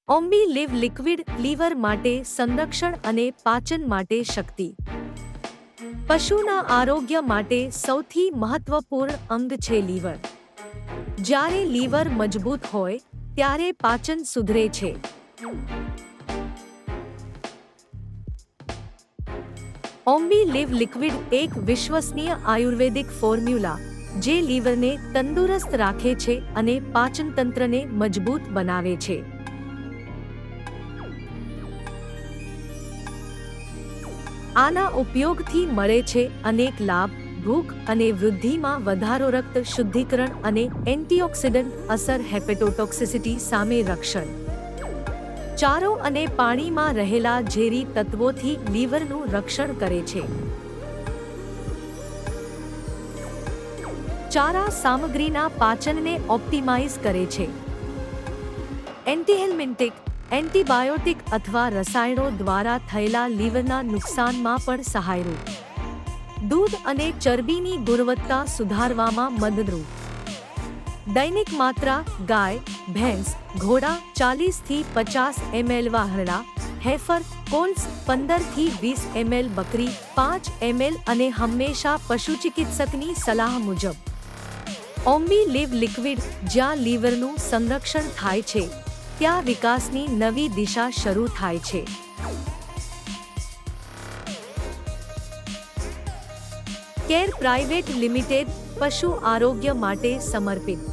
ઓમ્બી leave liquid liver માટે સંરક્ષણ અને પાચન માટે શક્તિ. પશુના આરોગ્ય માટે સૌથી મહત્વપૂર્ણ અંગ છે લીવર. જ્યારે લીવર મજબૂત હોય ત્યારે પાચન સુધરે છે. ઓમ્બી લીવ લિક્વિડ એક વિશ્વસનીય આયુર્વેદિક ફોર્મ્યુલા જે લીવરને તંદુરસ્ત રાખે છે અને પાચનતંત્રને મજબૂત બનાવે છે. આના ઉપયોગથી મળે છે અનેક લાભ: ભૂખ અને વૃદ્ધિમાં વધારો, રક્ત શુદ્ધિકરણ અને એન્ટીઓક્સિડન્ટ અસર, હેપેટોટોક્સિસિટી સામે રક્ષણ. ચારો અને પાણીમાં રહેલા ઝેરી તત્વોથી લીવરનું રક્ષણ કરે છે. ચારા સામગ્રીના પાચનને ઓપ્ટિમાઇઝ કરે છે. એન્ટીહેલ્મિન્ટિક એન્ટીબાયોટિક અથવા રસાયણો દ્વારા થયેલા લીવરના નુકસાનમાં પણ સહાયરૂપ. દૂધ અને ચરબીની ગુણવત્તા સુધારવામાં મદદરૂપ. દૈનિક માત્રા: ગાય, ભેંસ, ઘોડા 40 થી 50 ml, વાહરડા, હેફર, કોલ્સ 15 થી 20 ml, બકરી 5 ml અને હંમેશા પશુચિકિત્સકની સલાહ મુજબ. ઓમ્બી લીવ લિક્વિડ: જ્યાં લીવરનું સંરક્ષણ થાય છે ત્યાં વિકાસની નવી દિશા શરૂ થાય છે. કેર પ્રાઇવેટ લિમિટેડ, પશુ આરોગ્ય માટે સમર્પિત.